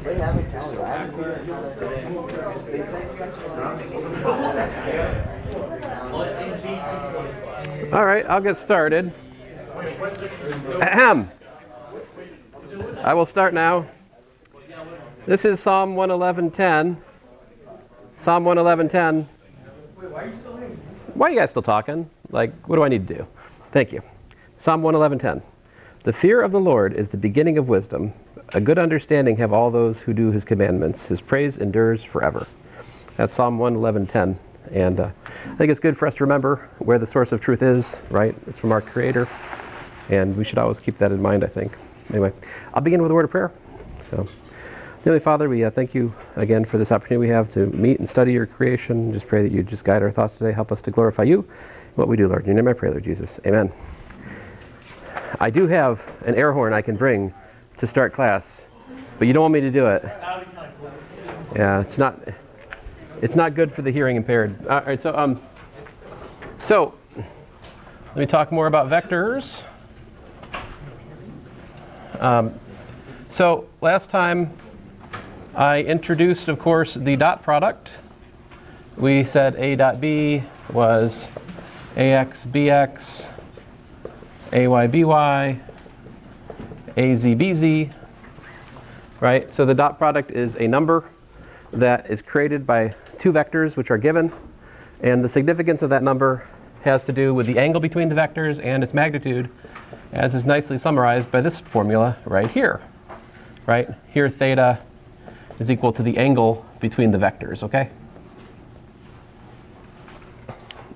They have a calendar. I haven't seen it today. All right, I'll get started. Ahem. I will start now. This is Psalm 111:10. Psalm 111:10. Why are you guys still talking? Like, what do I need to do? Thank you. Psalm 111:10. The fear of the Lord is the beginning of wisdom. A good understanding have all those who do his commandments. His praise endures forever. That's Psalm 111:10. And I think it's good for us to remember where the source of truth is, right? It's from our Creator. And we should always keep that in mind, I think. Anyway, I'll begin with a word of prayer. So, Heavenly Father, we thank you again for this opportunity we have to meet and study your creation. Just pray that you just guide our thoughts today. Help us to glorify you in what we do, Lord. In your name I pray, Lord Jesus. Amen. I do have an air horn I can bring to start class, but you don't want me to do it. Yeah, it's not good for the hearing impaired. All right, so let me talk more about vectors. So last time I introduced, of course, the dot product. We said A dot B was AX BX, AY BY, AZ BZ, right? So the dot product is a number that is created by two vectors which are given, and the significance of that number has to do with the angle between the vectors and its magnitude, as is nicely summarized by this formula right here, right? Here theta is equal to the angle between the vectors, okay?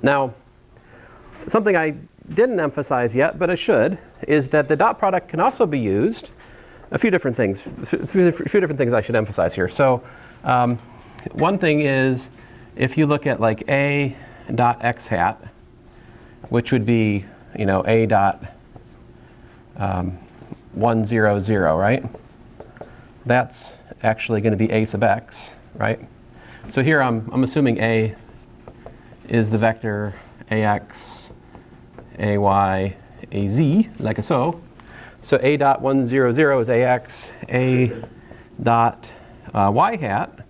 Now, something I didn't emphasize yet, but I should, is that the dot product can also be used, a few different things I should emphasize here. So one thing is, if you look at like A dot x hat, which would be, A dot 100, right? That's actually going to be A sub x, right? So here I'm assuming A is the vector AX, AY, AZ, like so. So A dot 100 is AX, A dot y hat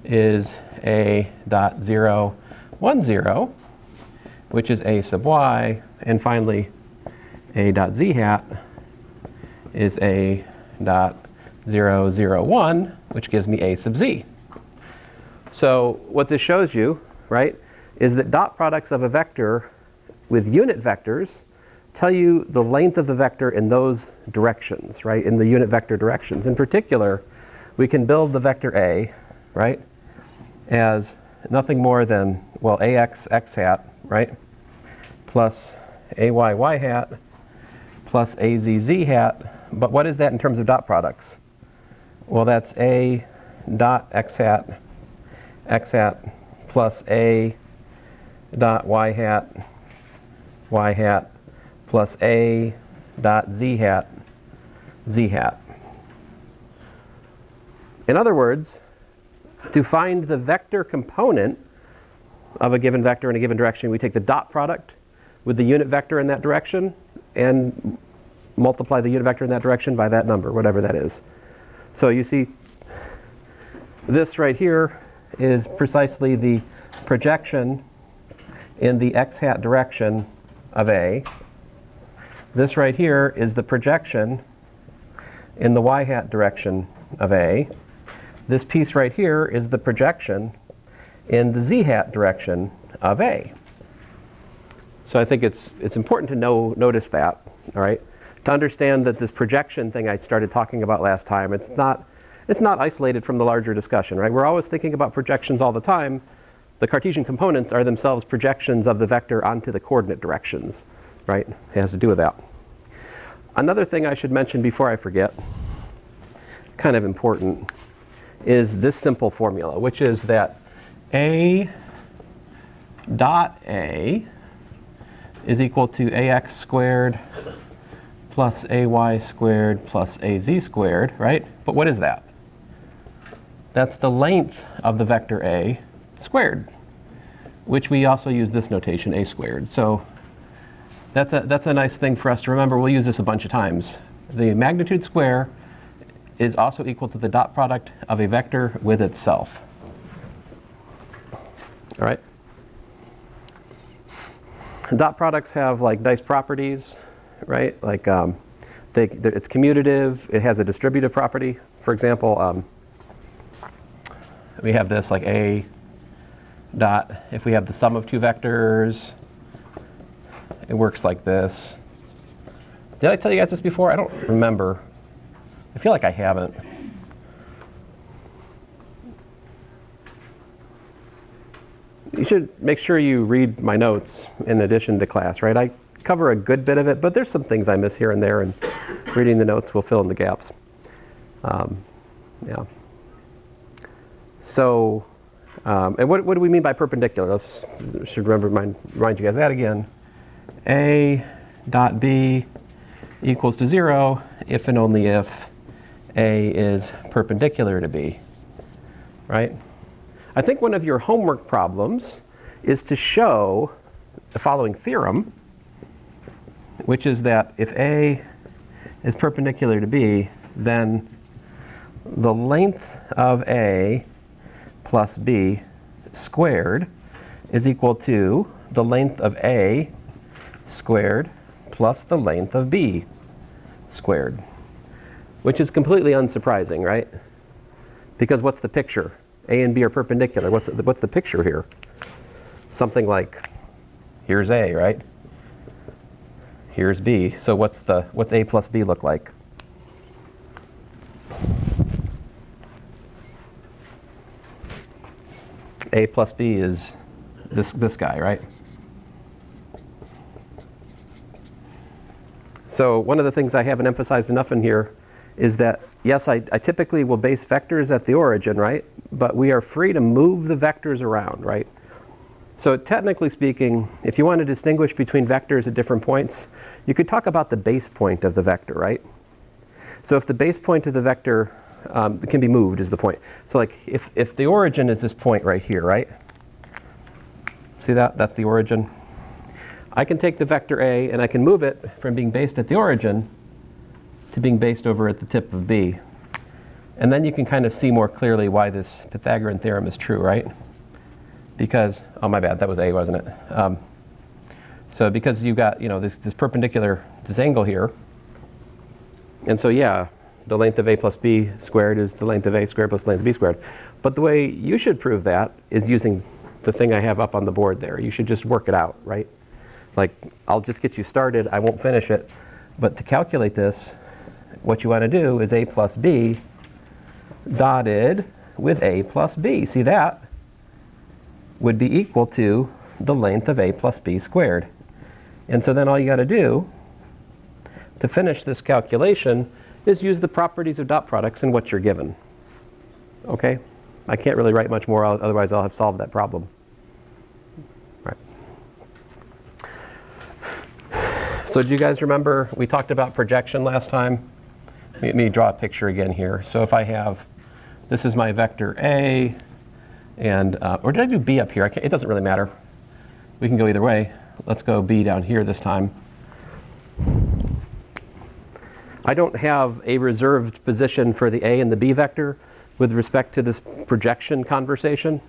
is A dot 010, which is A sub y, and finally A dot z hat is A dot 001, which gives me A sub z. So what this shows you, right, is that dot products of a vector with unit vectors tell you the length of the vector in those directions, right, in the unit vector directions. In particular, we can build the vector A, right, as nothing more than, well, AX x hat, right, plus AY y hat plus AZ z hat. But what is that in terms of dot products? Well, that's A dot x hat plus A dot y hat plus A dot z hat. In other words, to find the vector component of a given vector in a given direction, we take the dot product with the unit vector in that direction and multiply the unit vector in that direction by that number, whatever that is. So you see, this right here is precisely the projection in the x hat direction of A. This right here is the projection in the y hat direction of A. This piece right here is the projection in the z hat direction of A. So I think it's important to notice that, all right? To understand that this projection thing I started talking about last time, it's not isolated from the larger discussion, right? We're always thinking about projections all the time. The Cartesian components are themselves projections of the vector onto the coordinate directions, right? It has to do with that. Another thing I should mention before I forget, kind of important, is this simple formula, which is that A dot A is equal to AX squared plus AY squared plus AZ squared, right? But what is that? That's the length of the vector A squared, which we also use this notation, A squared. So that's a nice thing for us to remember. We'll use this a bunch of times. The magnitude square is also equal to the dot product of a vector with itself. All right? Dot products have like nice properties, right? Like it's commutative. It has a distributive property. For example, we have this like A dot. If we have the sum of two vectors, it works like this. Did I tell you guys this before? I don't remember. I feel like I haven't. You should make sure you read my notes in addition to class, right? I cover a good bit of it, but there's some things I miss here and there, and reading the notes will fill in the gaps. Yeah. So, and what do we mean by perpendicular? Should remind you guys that again. A dot B equals to 0 if and only if A is perpendicular to B, right? I think one of your homework problems is to show the following theorem, which is that if A is perpendicular to B, then the length of A plus B squared is equal to the length of A squared plus the length of B squared, which is completely unsurprising, right? Because what's the picture? A and B are perpendicular. What's the picture here? Something like, here's A, right? Here's B. So what's A plus B look like? A plus B is this guy, right? So one of the things I haven't emphasized enough in here is that, yes, I typically will base vectors at the origin, right? But we are free to move the vectors around, right? So technically speaking, if you want to distinguish between vectors at different points, you could talk about the base point of the vector, right? So if the base point of the vector can be moved is the point. So like if the origin is this point right here, right? See that? That's the origin. I can take the vector A and I can move it from being based at the origin to being based over at the tip of B. And then you can kind of see more clearly why this Pythagorean theorem is true, right? Because, oh my bad, that was A, wasn't it? So because you've got, this perpendicular, this angle here. And so yeah, the length of A plus B squared is the length of A squared plus the length of B squared. But the way you should prove that is using the thing I have up on the board there. You should just work it out, right? Like, I'll just get you started. I won't finish it. But to calculate this, what you want to do is A plus B dotted with A plus B. See, that would be equal to the length of A plus B squared. And so then all you got to do to finish this calculation is use the properties of dot products in what you're given. Okay? I can't really write much more, otherwise I'll have solved that problem. Right. So do you guys remember we talked about projection last time? Let me draw a picture again here. So if I have, this is my vector A, and, or did I do B up here? It doesn't really matter. We can go either way. Let's go B down here this time. I don't have a reserved position for the A and the B vector with respect to this projection conversation.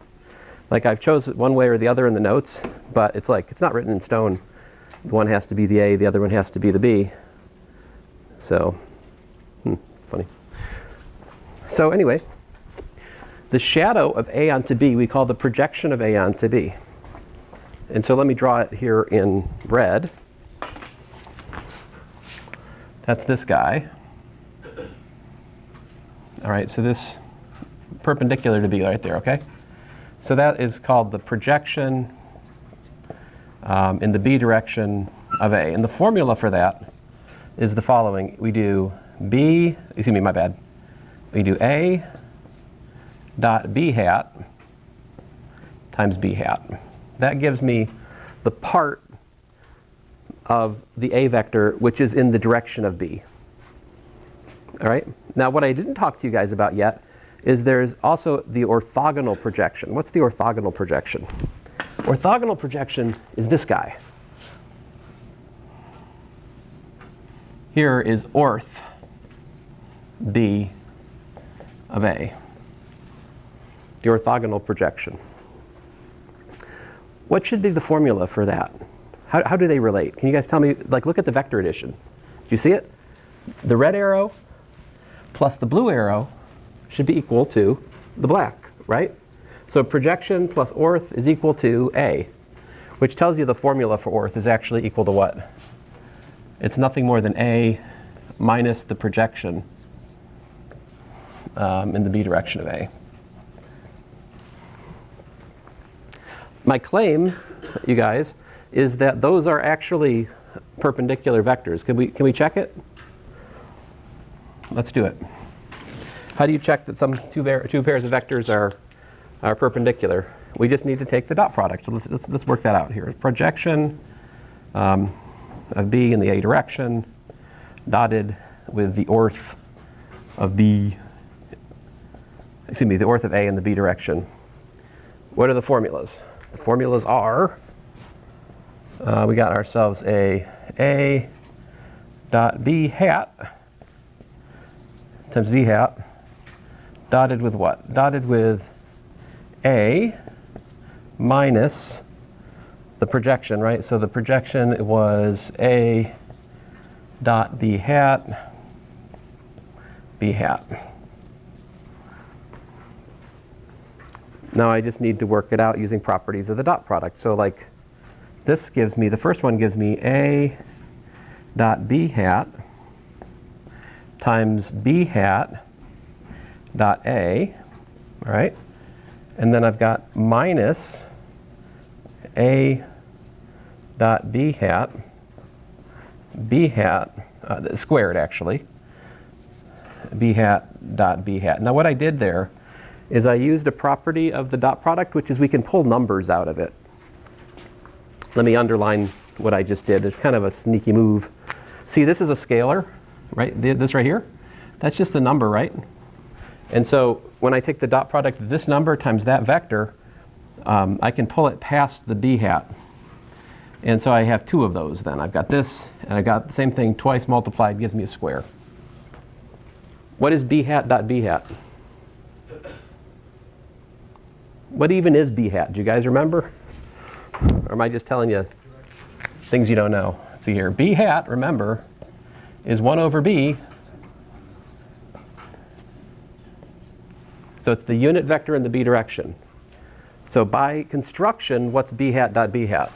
Like I've chosen one way or the other in the notes, but it's like, it's not written in stone. One has to be the A, the other one has to be the B. So, funny. So anyway, the shadow of A onto B we call the projection of A onto B. And so let me draw it here in red. That's this guy. All right, so this perpendicular to B right there, okay? So that is called the projection in the B direction of A. And the formula for that is the following. We do B, excuse me, my bad. We do A dot B hat times B hat. That gives me the part of the A vector which is in the direction of B. All right? Now what I didn't talk to you guys about yet is there's also the orthogonal projection. What's the orthogonal projection? Orthogonal projection is this guy. Here is orth B of A. The orthogonal projection. What should be the formula for that? How do they relate? Can you guys tell me, like, look at the vector addition. Do you see it? The red arrow plus the blue arrow should be equal to the black, right? So projection plus orth is equal to A, which tells you the formula for orth is actually equal to what? It's nothing more than A minus the projection in the B direction of A. My claim, you guys, is that those are actually perpendicular vectors. Can we check it? Let's do it. How do you check that some two pairs of vectors are perpendicular? We just need to take the dot product. So let's work that out here. Projection of B in the A direction, dotted with the orth of B, excuse me, the orth of A in the B direction. What are the formulas? The formulas are, we got ourselves A dot B hat times B hat, dotted with what? Dotted with A minus the projection, right? So the projection was A dot B hat, B hat. Now I just need to work it out using properties of the dot product. So like this gives me, the first one gives me A dot B hat times B hat dot A, all right? And then I've got minus A dot B hat squared actually, B hat dot B hat. Now what I did there is I used a property of the dot product, which is we can pull numbers out of it. Let me underline what I just did. There's kind of a sneaky move. See, this is a scalar, right? This right here, that's just a number, right? And so when I take the dot product of this number times that vector, I can pull it past the B hat. And so I have two of those then. I've got this, and I got the same thing twice multiplied gives me a square. What is B hat dot B hat? What even is B hat? Do you guys remember? Or am I just telling you things you don't know? Let's see here. B hat, remember, is 1 over B. So it's the unit vector in the B direction. So by construction, what's B hat dot B hat?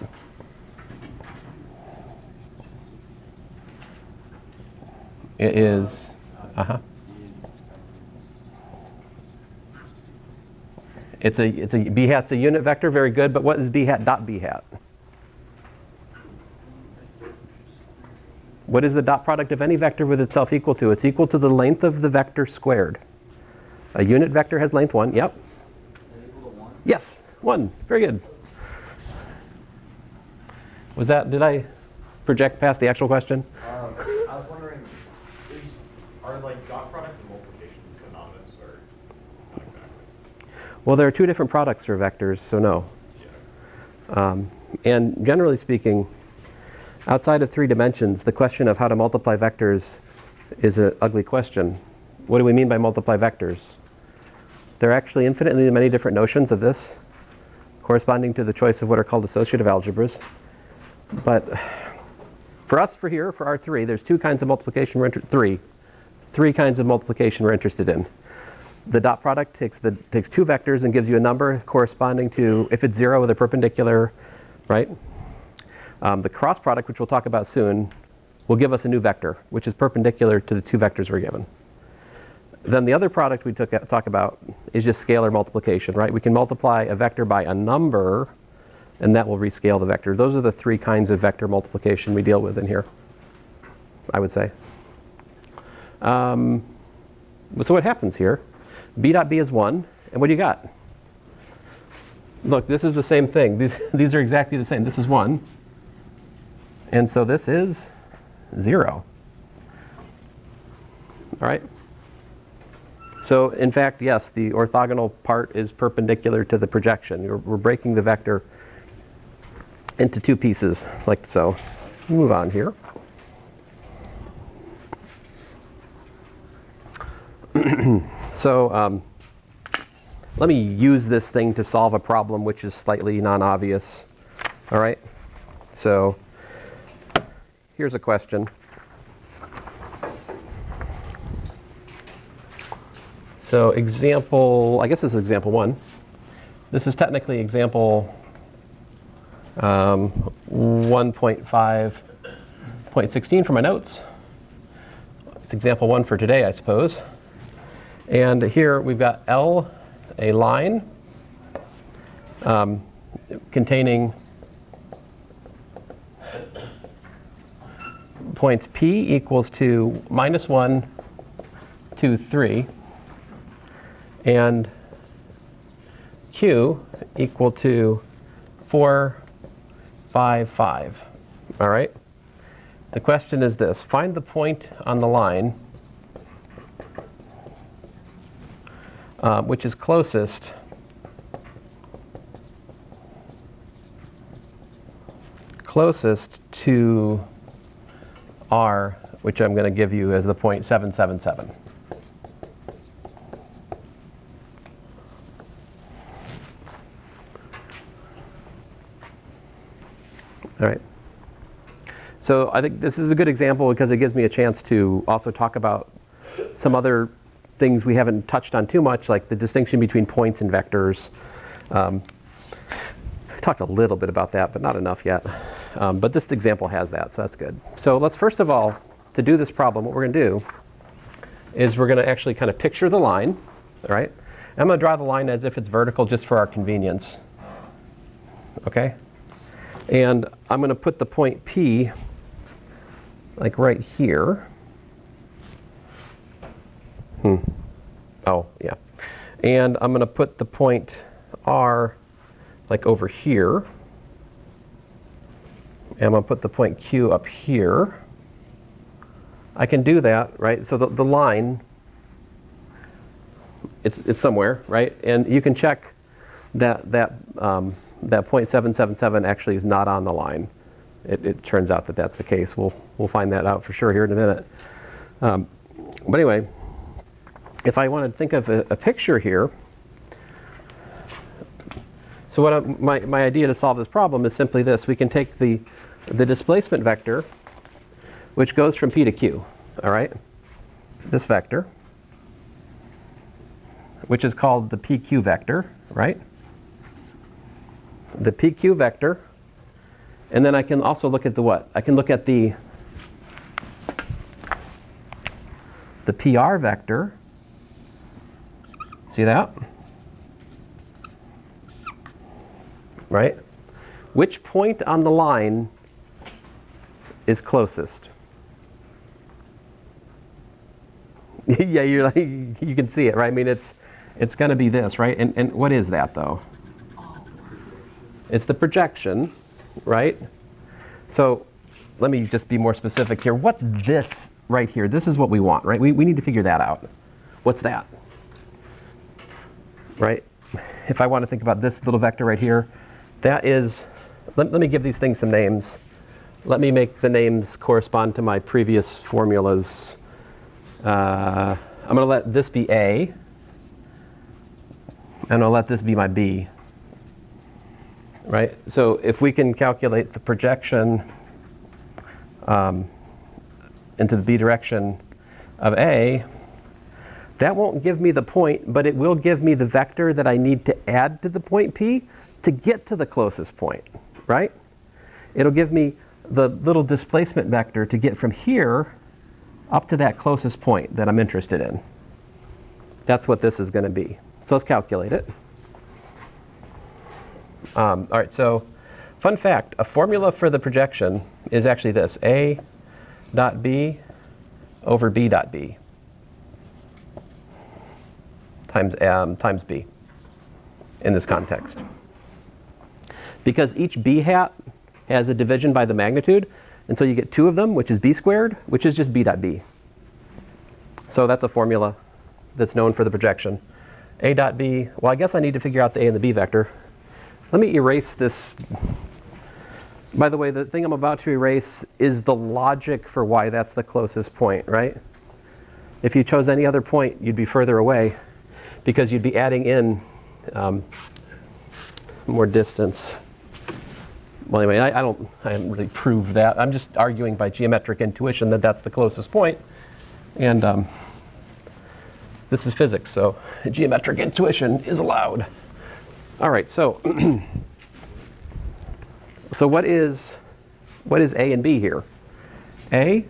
It is, It's a B hat's a unit vector, very good, but what is B hat dot B hat? What is the dot product of any vector with itself equal to? It's equal to the length of the vector squared. A unit vector has length 1, yep. Equal to 1? Yes, 1, very good. Did I project past the actual question? I was wondering, are like dot product and multiplication synonymous or not exactly? Well, there are two different products for vectors, so no. Yeah. And generally speaking, outside of 3 dimensions, the question of how to multiply vectors is an ugly question. What do we mean by multiply vectors? There are actually infinitely many different notions of this, corresponding to the choice of what are called associative algebras. But for us, for R3, there's 2 kinds of multiplication three kinds of multiplication we're interested in. The dot product takes 2 vectors and gives you a number corresponding to, if it's 0 with a perpendicular, right? The cross product, which we'll talk about soon, will give us a new vector, which is perpendicular to the 2 vectors we're given. Then the other product we talk about is just scalar multiplication, right? We can multiply a vector by a number, and that will rescale the vector. Those are the 3 kinds of vector multiplication we deal with in here, I would say. So what happens here? B dot B is 1, and what do you got? Look, this is the same thing. These are exactly the same. This is 1, and so this is 0. All right? So in fact, yes, the orthogonal part is perpendicular to the projection. We're breaking the vector into 2 pieces, like so. Move on here. So let me use this thing to solve a problem which is slightly non-obvious. All right? So here's a question. So example, I guess this is example 1. This is technically example 1.5.16 for my notes. It's example 1 for today, I suppose. And here we've got L, a line containing points P equals to -1, 2, 3, and Q equal to 4, 5, 5. All right? The question is this: find the point on the line which is closest to R, which I'm going to give you as the point 777. All right. So I think this is a good example because it gives me a chance to also talk about some other things we haven't touched on too much, like the distinction between points and vectors. I talked a little bit about that, but not enough yet. But this example has that, so that's good. So let's first of all, to do this problem, what we're going to do is we're going to actually kind of picture the line. All right? I'm going to draw the line as if it's vertical just for our convenience. Okay? And I'm going to put the point P like right here. Oh, yeah. And I'm going to put the point R like over here. And I'm going to put the point Q up here. I can do that, right? So the line, it's somewhere, right? And you can check that point 777 actually is not on the line. It turns out that that's the case. We'll find that out for sure here in a minute. But anyway, if I want to think of a picture here, so what my idea to solve this problem is simply this: we can take the displacement vector, which goes from P to Q. All right, this vector, which is called the PQ vector, right? The PQ vector, and then I can also look at the what? I can look at the PR vector. See that? Right? Which point on the line is closest? Yeah, you're like, you can see it, right? I mean, it's going to be this, right? And what is that, though? It's the projection, right? So let me just be more specific here. What's this right here? This is what we want, right? We need to figure that out. What's that? Right? If I want to think about this little vector right here, that is, let me give these things some names. Let me make the names correspond to my previous formulas. I'm going to let this be A, and I'll let this be my B. Right? So if we can calculate the projection into the B direction of A, that won't give me the point, but it will give me the vector that I need to add to the point P to get to the closest point, right? It'll give me the little displacement vector to get from here up to that closest point that I'm interested in. That's what this is going to be. So let's calculate it. All right, so fun fact, a formula for the projection is actually this: A dot B over B dot B times B in this context. Because each B hat has a division by the magnitude, and so you get 2 of them, which is B squared, which is just B dot B. So that's a formula that's known for the projection. A dot B, well, I guess I need to figure out the A and the B vector. Let me erase this. By the way, the thing I'm about to erase is the logic for why that's the closest point, right? If you chose any other point, you'd be further away. because you'd be adding in more distance. Well, anyway, I haven't really proved that. I'm just arguing by geometric intuition that that's the closest point. And this is physics, so geometric intuition is allowed. All right, so so what is A and B here? A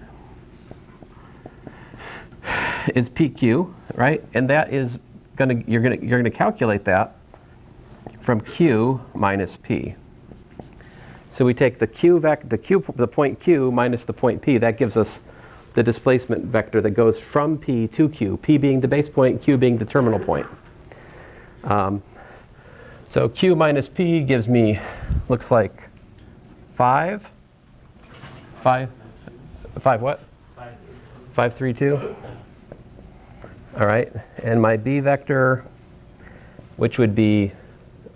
is PQ, right? And that is you're gonna calculate that from Q minus P. So we take the point Q minus the point P. That gives us the displacement vector that goes from P to Q. P being the base point, Q being the terminal point. So Q minus P gives me, looks like 5 what? 532. All right, and my B vector, which would be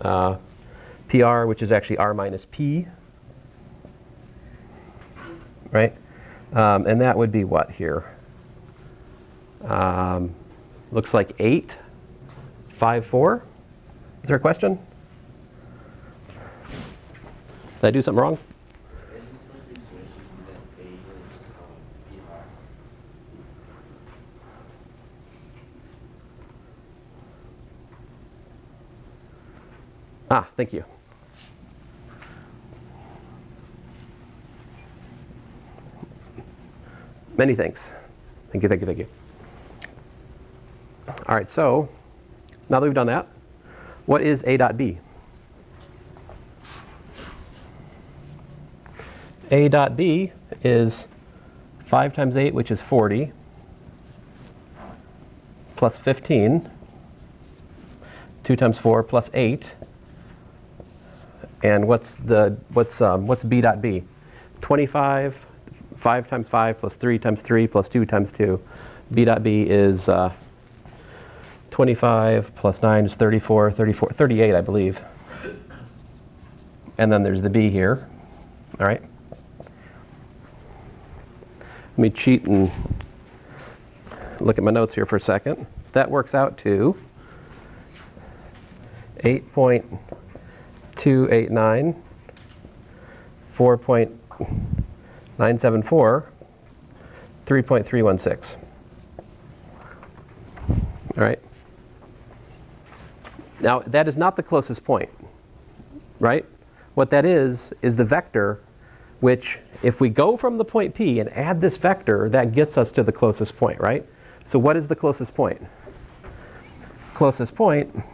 PR, which is actually R minus P, right? And that would be what here? Looks like 8, 5, 4. Is there a question? Did I do something wrong? Ah, thank you. Many thanks. Thank you, thank you, thank you. All right, so now that we've done that, what is A dot B? A dot B is 5 times 8, which is 40, plus 15, 2 times 4 plus 8. And what's B dot B? 25, 5 times 5 plus 3 times 3 plus 2 times 2. B dot B is 25 plus 9 is 34, 38, I believe. And then there's the B here. All right. Let me cheat and look at my notes here for a second. That works out to 8.289, 4.974, 3.316. All right. Now, that is not the closest point, right? What that is the vector, which if we go from the point P and add this vector, that gets us to the closest point, right? So what is the closest point? Closest point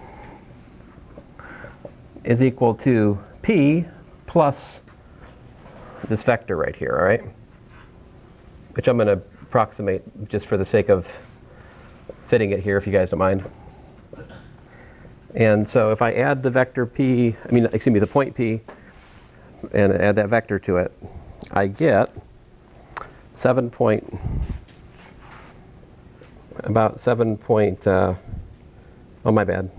is equal to P plus this vector right here, all right? Which I'm going to approximate just for the sake of fitting it here, if you guys don't mind. And so if I add the vector P, the point P, and add that vector to it, I get 7 point, oh my bad.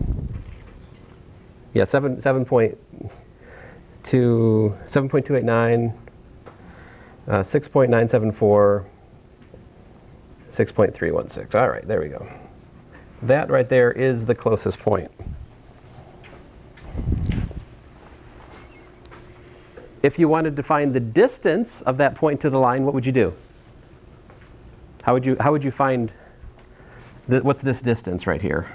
Yeah, 7.289, 6.974, 6.316. All right, there we go. That right there is the closest point. If you wanted to find the distance of that point to the line, what would you do? How would you find what's this distance right here?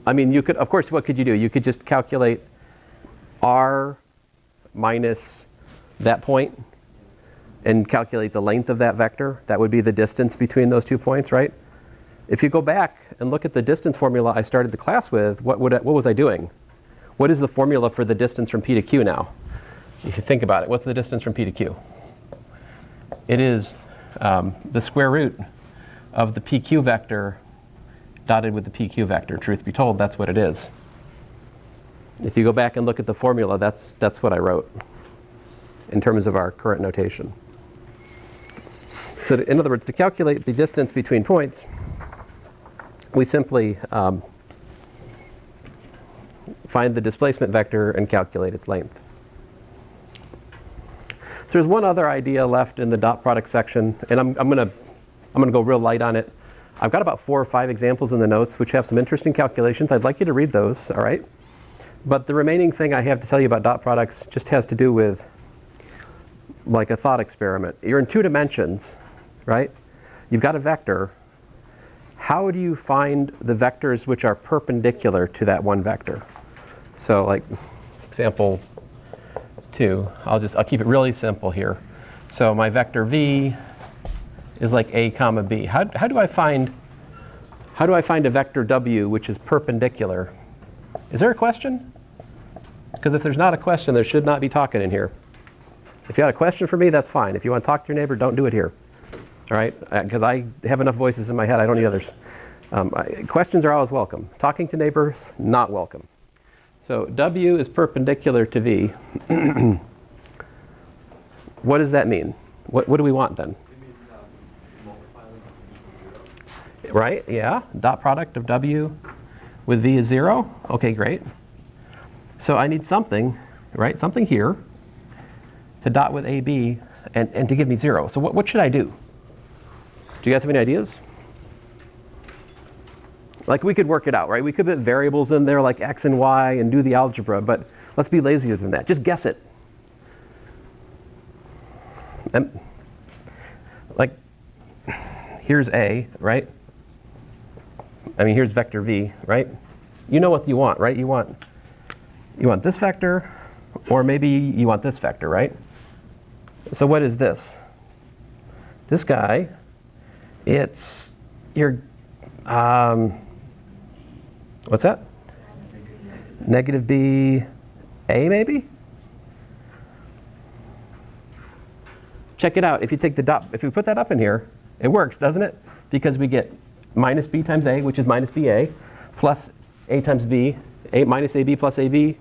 You could, of course, what could you do? You could just calculate R minus that point and calculate the length of that vector. That would be the distance between those 2 points, right? If you go back and look at the distance formula I started the class with, what was I doing? What is the formula for the distance from P to Q now? If you think about it, what's the distance from P to Q? It is the square root of the PQ vector dotted with the PQ vector. Truth be told, that's what it is. If you go back and look at the formula, that's what I wrote in terms of our current notation. So in other words, to calculate the distance between points, we simply find the displacement vector and calculate its length. So there's one other idea left in the dot product section, and I'm going to I'm going to go real light on it. I've got about 4 or 5 examples in the notes which have some interesting calculations. I'd like you to read those, all right? But the remaining thing I have to tell you about dot products just has to do with like a thought experiment. You're in 2 dimensions, right? You've got a vector. How do you find the vectors which are perpendicular to that one vector? So like example 2, I'll keep it really simple here. So my vector v is like a comma b. How do I find a vector w which is perpendicular? Is there a question? Because if there's not a question, there should not be talking in here. If you had a question for me, that's fine. If you want to talk to your neighbor, don't do it here. All right? Because I have enough voices in my head, I don't need others. Questions are always welcome. Talking to neighbors, not welcome. So w is perpendicular to v. What does that mean? What do we want then? Right? Yeah. Dot product of w with v is 0. Okay, great. So I need something, right? Something here to dot with ab and to give me 0. So what should I do? Do you guys have any ideas? Like we could work it out, right? We could put variables in there like x and y and do the algebra, but let's be lazier than that. Just guess it. Like here's a, right? I mean, here's vector v, right? You know what you want, right? You want this vector, or maybe you want this vector, right? So what is this? This guy, it's your, what's that? Negative b a, maybe? Check it out. If you take the dot, if we put that up in here, it works, doesn't it? Because we get minus b times a, which is minus ba, plus a times b, a minus ab plus ab,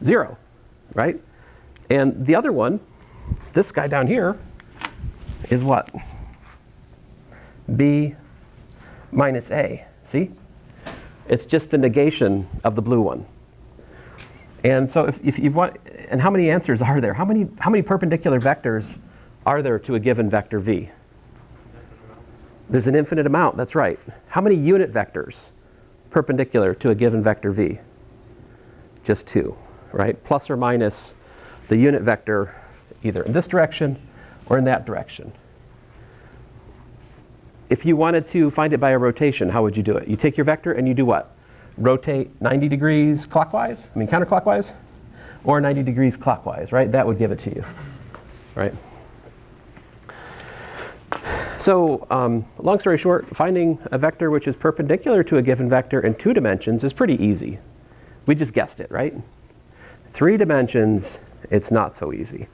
0, right? And the other one, this guy down here, is what? B minus a. See? It's just the negation of the blue one. And so if you want, and how many answers are there? How many perpendicular vectors are there to a given vector v? There's an infinite amount, that's right. How many unit vectors perpendicular to a given vector v? Just 2, right? Plus or minus the unit vector either in this direction or in that direction. If you wanted to find it by a rotation, how would you do it? You take your vector and you do what? Rotate 90 degrees clockwise, I mean counterclockwise, or 90 degrees clockwise, right? That would give it to you, right? So long story short, finding a vector which is perpendicular to a given vector in 2 dimensions is pretty easy. We just guessed it, right? 3 dimensions, it's not so easy.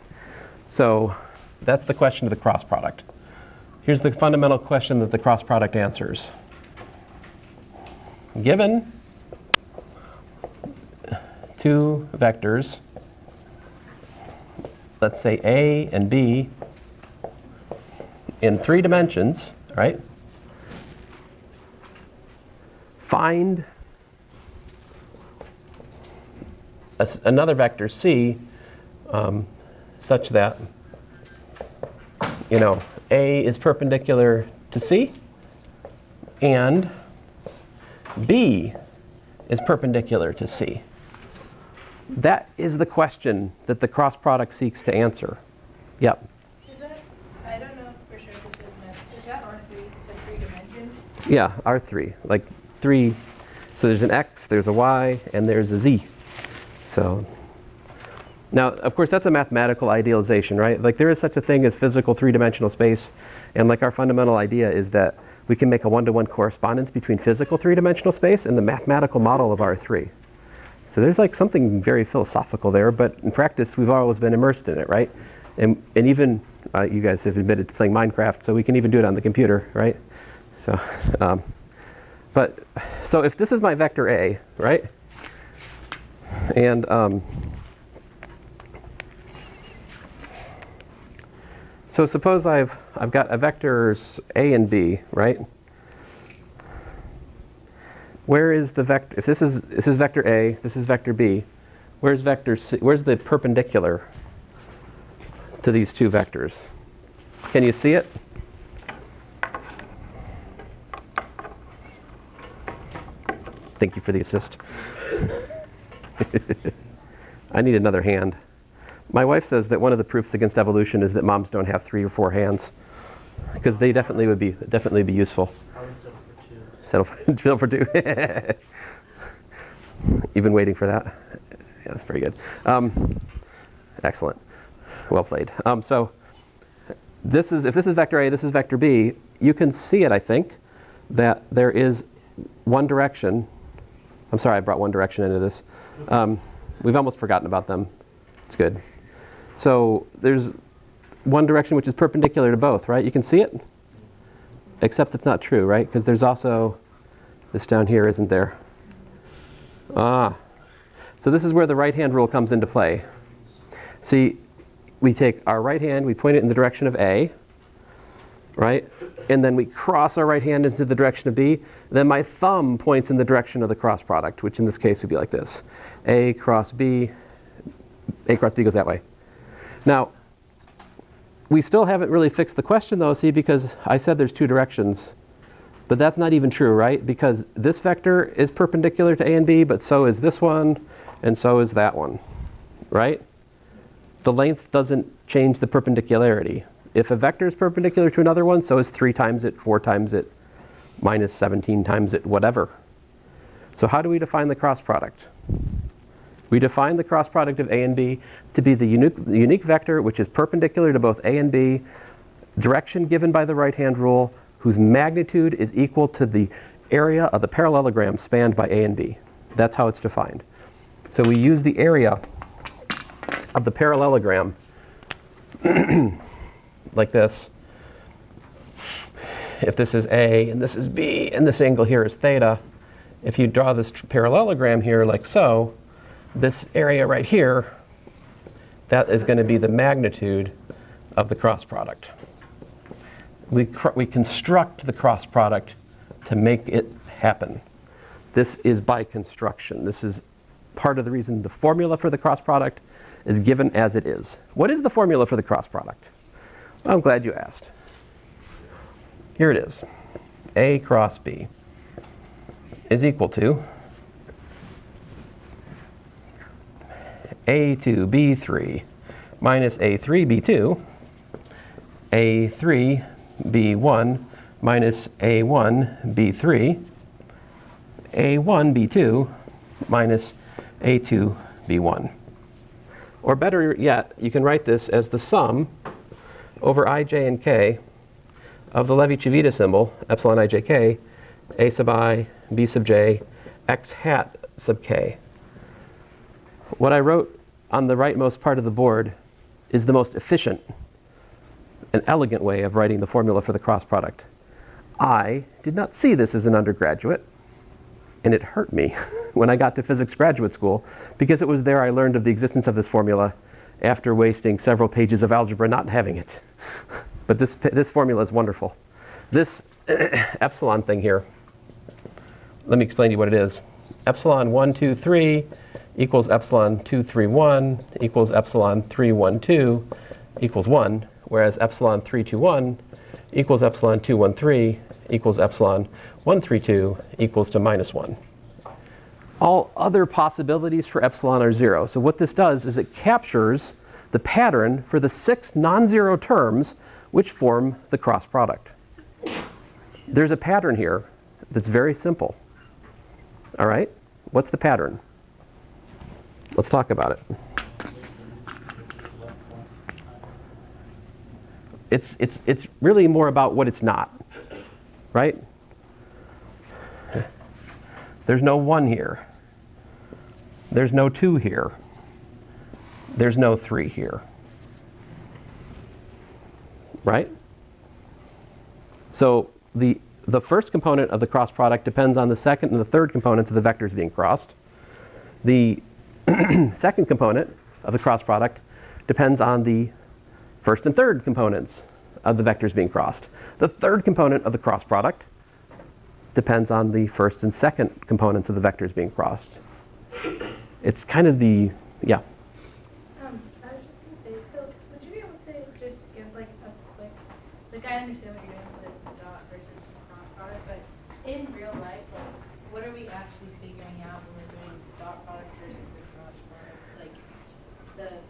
So that's the question of the cross product. Here's the fundamental question that the cross product answers. Given 2 vectors, let's say a and b, in 3 dimensions, right? Find another vector c such that, you know, a is perpendicular to c and b is perpendicular to c. That is the question that the cross product seeks to answer. Yep. I don't know for sure if this is math. Is that R3? It's like 3 dimensions? Yeah, R3. Like 3. So there's an x, there's a y, and there's a z. So now, of course, that's a mathematical idealization, right? Like there is such a thing as physical 3-dimensional space. And like our fundamental idea is that we can make a one-to-one correspondence between physical 3-dimensional space and the mathematical model of R3. So there's like something very philosophical there, but in practice, we've always been immersed in it, right? And even you guys have admitted to playing Minecraft, so we can even do it on the computer, right? So, so if this is my vector A, right? And so suppose I've got a vectors A and B, right? Where is the vector? If this is vector A, this is vector B. Where's vector C? Where's the perpendicular to these 2 vectors? Can you see it? Thank you for the assist. I need another hand. My wife says that one of the proofs against evolution is that moms don't have 3 or 4 hands, because they definitely would be useful. I would settle for 2. Settle for 2. You've been waiting for that. Yeah, that's very good. Excellent. Well played. So if this is vector A, this is vector B, you can see it, I think, that there is one direction. I'm sorry, I brought one direction into this. We've almost forgotten about them. It's good. So there's one direction which is perpendicular to both, right? You can see it, except it's not true, right? Because there's also this down here, isn't there? So this is where the right-hand rule comes into play. See, we take our right hand, we point it in the direction of A, right? And then we cross our right hand into the direction of B. Then my thumb points in the direction of the cross product, which in this case would be like this. A cross B goes that way. Now, we still haven't really fixed the question though, see, because I said there's 2 directions. But that's not even true, right? Because this vector is perpendicular to A and B, but so is this one, and so is that one, right? The length doesn't change the perpendicularity. If a vector is perpendicular to another one, so is 3 times it, 4 times it, minus 17 times it, whatever. So how do we define the cross product? We define the cross product of A and B to be the unique vector which is perpendicular to both A and B, direction given by the right-hand rule, whose magnitude is equal to the area of the parallelogram spanned by A and B. That's how it's defined. So we use the area of the parallelogram like this. If this is A and this is B and this angle here is theta, if you draw this parallelogram here like so, this area right here, that is going to be the magnitude of the cross product. We construct the cross product to make it happen. This is by construction. This is part of the reason the formula for the cross product is given as it is. What is the formula for the cross product? Well, I'm glad you asked. Here it is. A cross B is equal to A2B3 minus A3B2, A3B1 minus A1B3, A1B2 minus A2B1. Or better yet, you can write this as the sum over I, J, and K of the Levi-Civita symbol, epsilon I, J, K, A sub I, B sub J, X hat sub K. What I wrote on the rightmost part of the board is the most efficient and elegant way of writing the formula for the cross product. I did not see this as an undergraduate, and it hurt me when I got to physics graduate school, because it was there I learned of the existence of this formula after wasting several pages of algebra not having it. But this formula is wonderful. This epsilon thing here, let me explain to you what it is. Epsilon 1, 2, 3 equals epsilon 2, 3, 1 equals epsilon 3, 1, 2 equals 1, whereas epsilon 3, 2, 1 equals epsilon 2, 1, 3 equals epsilon 1, 3, 2 equals to minus 1. All other possibilities for epsilon are 0. So what this does is it captures the pattern for the 6 non-zero terms which form the cross product. There's a pattern here that's very simple. All right? What's the pattern? Let's talk about it. It's really more about what it's not, right? There's no 1 here. There's no 2 here. There's no 3 here. Right? So the first component of the cross product depends on the second and the third components of the vectors being crossed. The second component of the cross product depends on the first and third components of the vectors being crossed. The third component of the cross product depends on the first and second components of the vectors being crossed. It's kind of the, yeah. I was just going to say, so would you be able to just give like a quick, like I understand what you're doing with the dot versus cross product, but in real life, like what are we actually figuring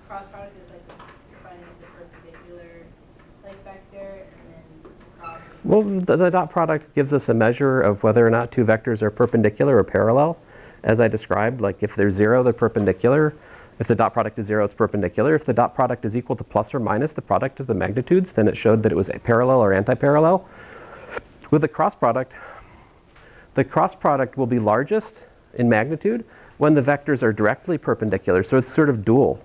cross product is like you're finding the perpendicular like vector, and then cross. Well, the dot product gives us a measure of whether or not two vectors are perpendicular or parallel, as I described. Like if they're 0, they're perpendicular. If the dot product is 0, it's perpendicular. If the dot product is equal to plus or minus the product of the magnitudes, then it showed that it was parallel or anti-parallel. With the cross product will be largest in magnitude when the vectors are directly perpendicular. So it's sort of dual.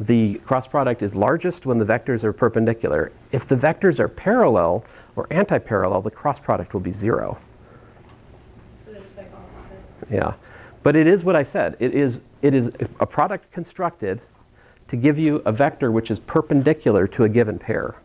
The cross product is largest when the vectors are perpendicular. If the vectors are parallel or anti-parallel, the cross product will be 0. So they're just like opposite. Yeah. But it is what I said. It is a product constructed to give you a vector which is perpendicular to a given pair.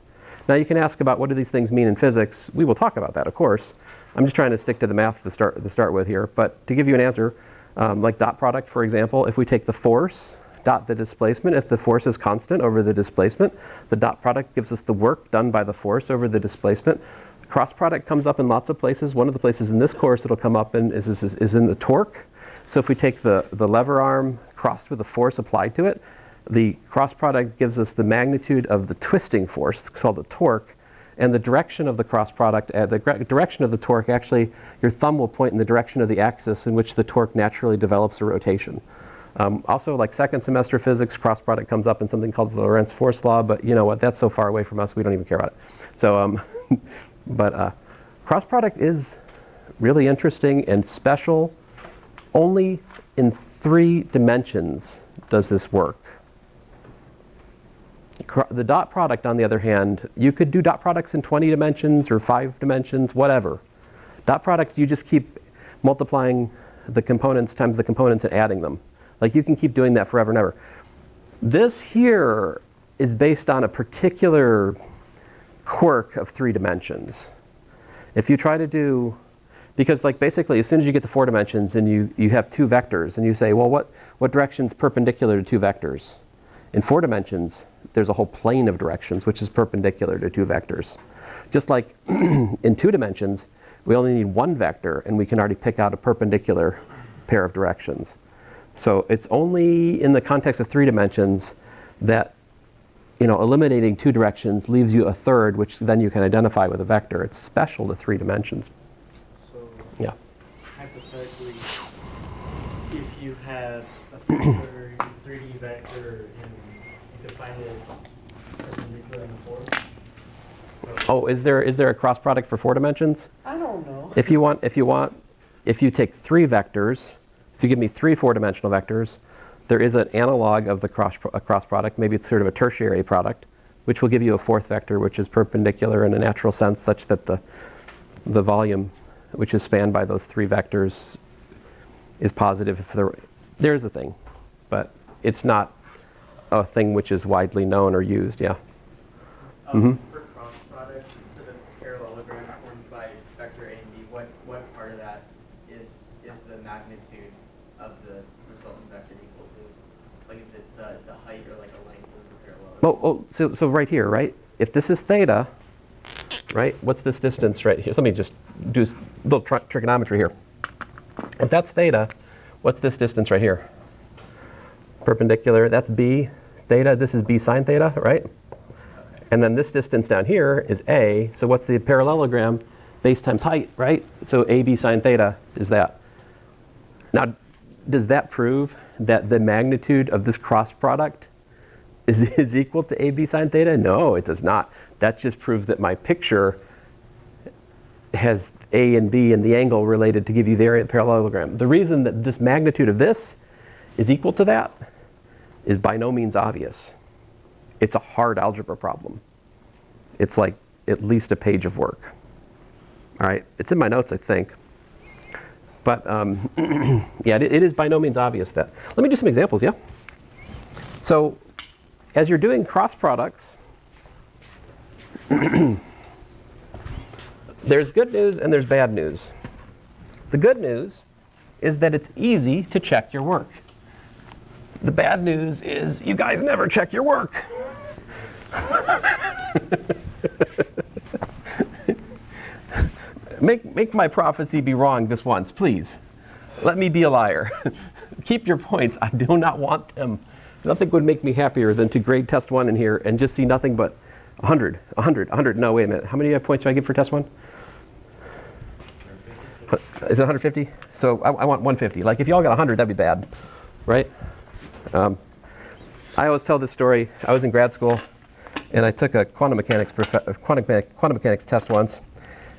Now you can ask about what do these things mean in physics. We will talk about that, of course. I'm just trying to stick to the math to start with here. But to give you an answer, like dot product, for example, if we take the force dot the displacement, if the force is constant over the displacement, the dot product gives us the work done by the force over the displacement. Cross product comes up in lots of places. One of the places in this course it'll come up in is in the torque. So if we take the lever arm crossed with the force applied to it, the cross product gives us the magnitude of the twisting force, it's called the torque, and the direction of the cross product, the direction of the torque, actually, your thumb will point in the direction of the axis in which the torque naturally develops a rotation. Also, like second semester physics, cross product comes up in something called the Lorentz force law, but you know what, that's so far away from us, we don't even care about it. So, but cross product is really interesting and special. Only in 3 dimensions does this work. The dot product, on the other hand, you could do dot products in 20 dimensions or 5 dimensions, whatever. Dot product, you just keep multiplying the components times the components and adding them. Like you can keep doing that forever and ever. This here is based on a particular quirk of 3 dimensions. If you try to do, because like basically as soon as you get to 4 dimensions and you have 2 vectors and you say, well, what direction is perpendicular to 2 vectors? In 4 dimensions, there's a whole plane of directions which is perpendicular to 2 vectors. Just like in 2 dimensions, we only need 1 vector and we can already pick out a perpendicular pair of directions. So it's only in the context of 3 dimensions that, you know, eliminating 2 directions leaves you a third, which then you can identify with a vector. It's special to 3 dimensions. So Yeah. hypothetically, if you had a particular 3D vector and you could find it perpendicular in the fourth. Oh, is there a cross product for 4 dimensions? I don't know. If you take 3 vectors, if you give me 3 4-dimensional vectors, there is an analog of the cross product. Maybe it's sort of a tertiary product, which will give you a 4th vector, which is perpendicular in a natural sense, such that the volume, which is spanned by those 3 vectors, is positive. If there's a thing, but it's not a thing which is widely known or used. Yeah. For cross product, for the parallelogram formed by vector A and B, what part of that is the magnitude of the resultant vector equal to? Like, is it the height or like a length of the parallelogram? So right here, right? If this is theta, right? What's this distance right here? So let me just do a little trigonometry here. If that's theta, what's this distance right here? Perpendicular, that's b theta. This is b sine theta, right? And then this distance down here is a. So what's the parallelogram? Base times height, right? So ab sine theta is that. Now, does that prove that the magnitude of this cross product is equal to ab sine theta? No, it does not. That just proves that my picture has a and b and the angle related to give you the parallelogram. The reason that this magnitude of this is equal to that is by no means obvious. It's a hard algebra problem. It's like at least a page of work. All right, it's in my notes, I think. But yeah, it is by no means obvious that. Let me do some examples, yeah? So as you're doing cross products, there's good news and there's bad news. The good news is that it's easy to check your work. The bad news is you guys never check your work. Make my prophecy be wrong this once, please. Let me be a liar. Keep your points. I do not want them Nothing would make me happier than to grade test 1 in here and just see nothing but 100, 100, 100. No, wait a minute. How many points do I give for test 1? Is it 150? So I want 150. Like if y'all got 100, that'd be bad, right? I always tell this story. I was in grad school, and I took a quantum mechanics test once,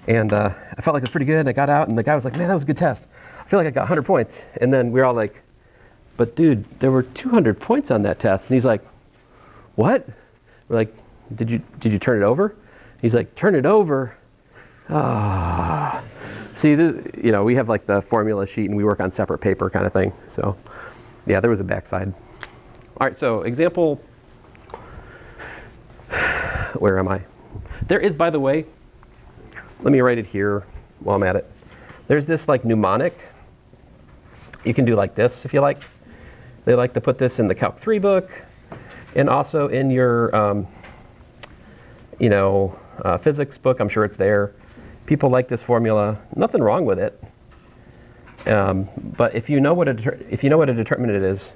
and I felt like it was pretty good. And I got out, and the guy was like, "Man, that was a good test. I feel like I got 100 points." And then we were all like, "But dude, there were 200 points on that test." And he's like, "What?" We're like, "Did you turn it over?" He's like, "Turn it over." Ah. See, this, we have like the formula sheet, and we work on separate paper kind of thing. So, yeah, there was a backside. All right, so example, where am I? There is, by the way, let me write it here while I'm at it. There's this like mnemonic. You can do like this if you like. They like to put this in the Calc 3 book and also in your, physics book. I'm sure it's there. People like this formula. Nothing wrong with it. But if you know what a determinant is,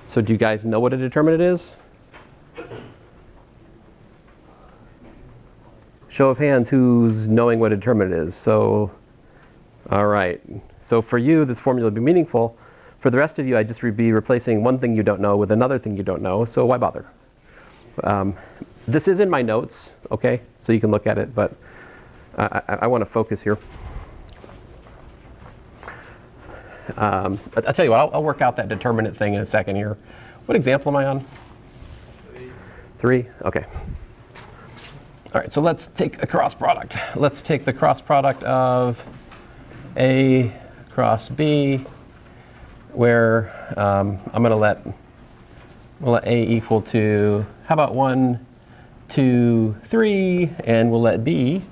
so do you guys know what a determinant is? Show of hands, who's knowing what a determinant is? So, all right. So for you, this formula would be meaningful. For the rest of you, I'd just be replacing one thing you don't know with another thing you don't know. So why bother? This is in my notes, okay? So you can look at it, but I want to focus here. I'll tell you what, I'll work out that determinant thing in a second here. What example am I on? 3? Okay. All right, so let's take a cross product. Let's take the cross product of A cross B, where I'm going to let A equal to, how about 1, 2, 3, and we'll let B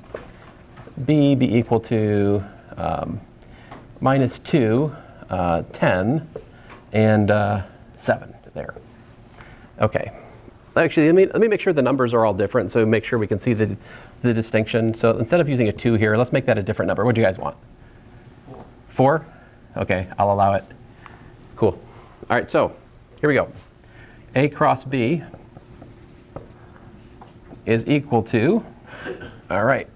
be equal to minus 2, 10, and 7 there. Okay. Actually, let me make sure the numbers are all different, so make sure we can see the distinction. So instead of using a 2 here, let's make that a different number. What do you guys want? 4? Okay, I'll allow it. Cool. All right, so here we go. A cross B is equal to, all right.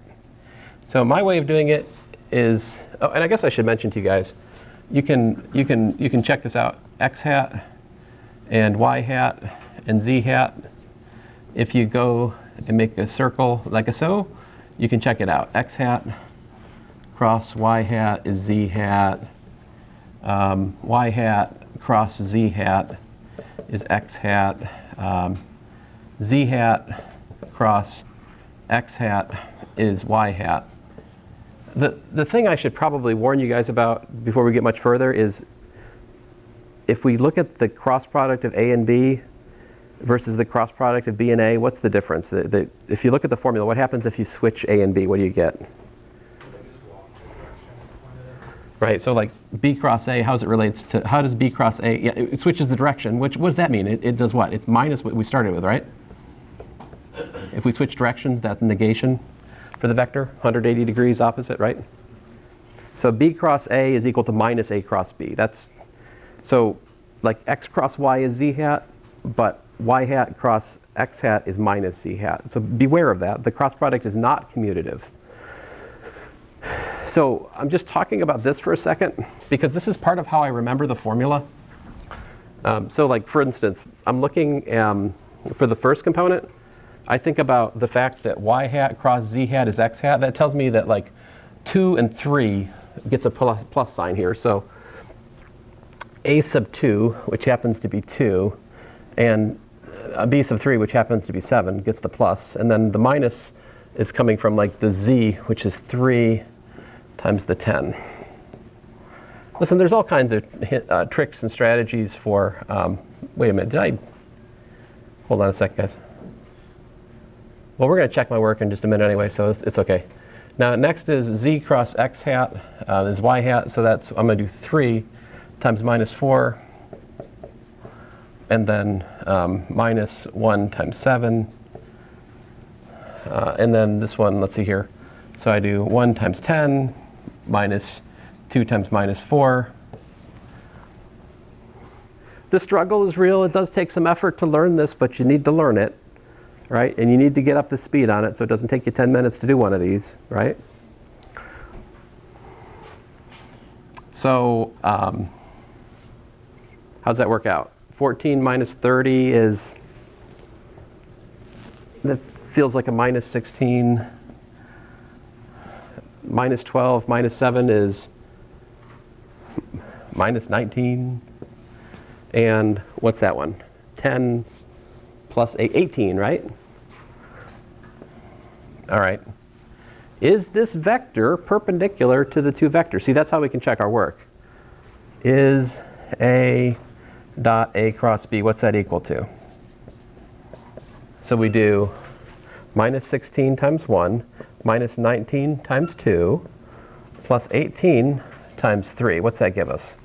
So my way of doing it is, oh, and I guess I should mention to you guys, you can check this out. X hat and Y hat and Z hat. If you go and make a circle like so, you can check it out. X hat cross Y hat is Z hat. Y hat cross Z hat is X hat. Z hat cross X hat is Y hat. The thing I should probably warn you guys about before we get much further is if we look at the cross product of A and B versus the cross product of B and A, what's the difference? If you look at the formula, what happens if you switch A and B? What do you get? Right, so like B cross A, how does B cross A, yeah, it switches the direction. What does that mean? It does what? It's minus what we started with, right? If we switch directions, that's negation for the vector, 180 degrees opposite, right? So B cross A is equal to minus A cross B. So like X cross Y is Z hat, but Y hat cross X hat is minus Z hat. So beware of that. The cross product is not commutative. So I'm just talking about this for a second because this is part of how I remember the formula. So like for instance, I'm looking for the first component. I think about the fact that Y hat cross Z hat is X hat. That tells me that like 2 and 3 gets a plus sign here. So A sub 2, which happens to be 2, and B sub 3, which happens to be 7, gets the plus. And then the minus is coming from like the Z, which is 3 times the 10. Listen, there's all kinds of tricks and strategies for, wait a minute, hold on a sec, guys. Well, we're going to check my work in just a minute anyway, so it's okay. Now, next is Z cross X hat is Y hat, so I'm going to do 3 times minus 4, and then minus 1 times 7, and then this one, let's see here. So I do 1 times 10, minus 2 times minus 4. the struggle is real. It does take some effort to learn this, but you need to learn it, right? And you need to get up to speed on it so it doesn't take you 10 minutes to do one of these, right? So how's that work out? 14 minus 30 is, that feels like a minus 16. Minus 12 minus 7 is minus 19. And what's that one? 10 plus 8, 18, right? All right. Is this vector perpendicular to the two vectors? See, that's how we can check our work. Is A dot A cross B, what's that equal to? So we do minus 16 times 1, minus 19 times 2, plus 18 times 3. What's that give us?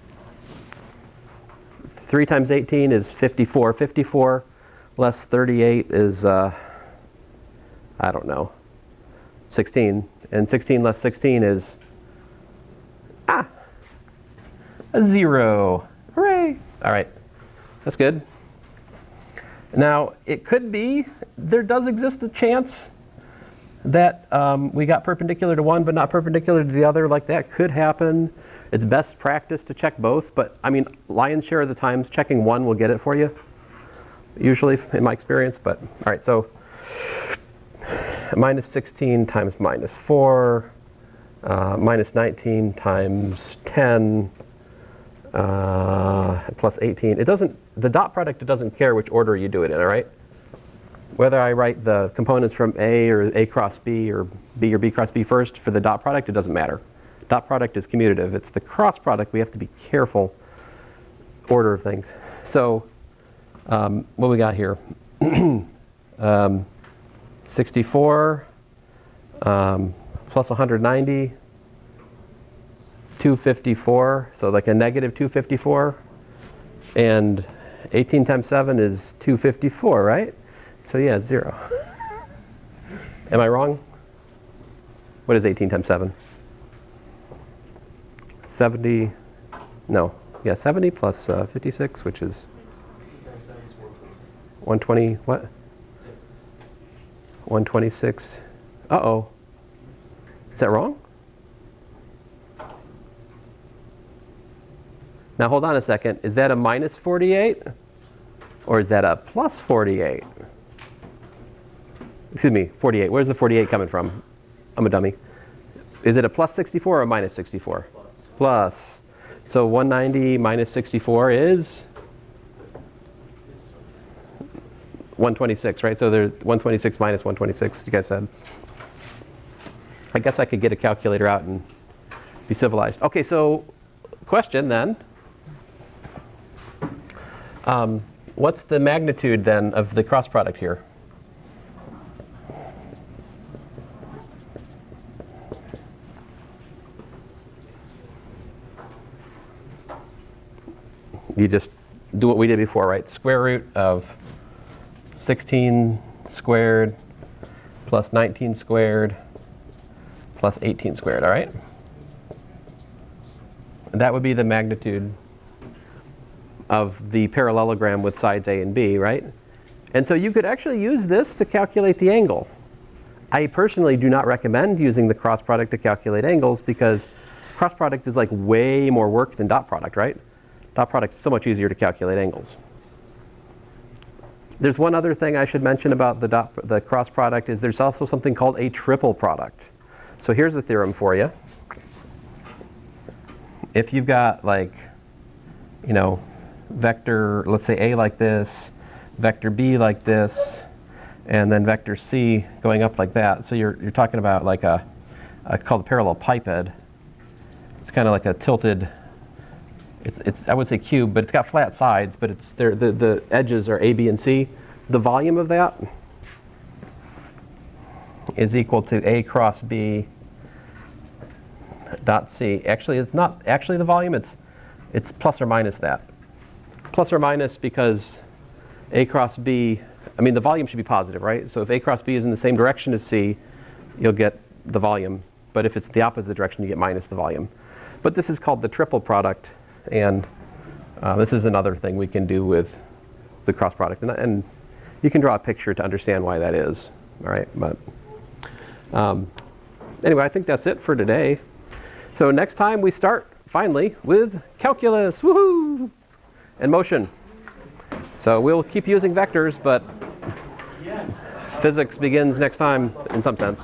3 times 18 is 54. 54 less 38 is, I don't know, 16. And 16 less 16 is, a 0. Hooray! All right, that's good. Now, it could be, there does exist the chance that we got perpendicular to one but not perpendicular to the other. Like, that could happen. It's best practice to check both, but I mean, lion's share of the times, checking one will get it for you, usually, in my experience. But all right, so minus 16 times minus 4, minus 19 times 10, plus 18. It doesn't, the dot product, it doesn't care which order you do it in, all right? Whether I write the components from A or A cross B or B cross B first for the dot product, it doesn't matter. Dot product is commutative. It's the cross product we have to be careful order of things. So what we got here? 64 plus 190, 254, so like a negative 254. And 18 times 7 is 254, right? So yeah, it's 0. Am I wrong? What is 18 times 7? 70, no, yeah, 70 plus 56, which is 120, what? 126. Uh-oh. Is that wrong? Now hold on a second. Is that a minus 48? Or is that a plus 48? Excuse me, 48. Where's the 48 coming from? I'm a dummy. Is it a plus 64 or a minus 64? Plus. So 190 minus 64 is 126, right? So there's 126 minus 126, you guys said. I guess I could get a calculator out and be civilized. Okay, so question then. What's the magnitude then of the cross product here? You just do what we did before, right? Square root of 16 squared plus 19 squared plus 18 squared, all right? And that would be the magnitude of the parallelogram with sides A and B, right? And so you could actually use this to calculate the angle. I personally do not recommend using the cross product to calculate angles because cross product is like way more work than dot product, right? Dot product is so much easier to calculate angles. There's one other thing I should mention about the cross product is there's also something called a triple product. So here's the theorem for you. If you've got like, you know, vector, let's say A like this, vector B like this, and then vector C going up like that. So you're talking about like a called a parallel piped. It's kind of like a tilted. It's I would say cube, but it's got flat sides, but it's the edges are A, B, and C. The volume of that is equal to A cross B dot C. Actually, it's not actually the volume. It's plus or minus that. Plus or minus because A cross B. I mean, the volume should be positive, right? So if A cross B is in the same direction as C, you'll get the volume. But if it's the opposite direction, you get minus the volume. But this is called the triple product. And This is another thing we can do with the cross product, and you can draw a picture to understand why that is. All right, but anyway, I think that's it for today. So next time we start finally with calculus, woohoo, and motion. So we'll keep using vectors, but physics begins next time in some sense.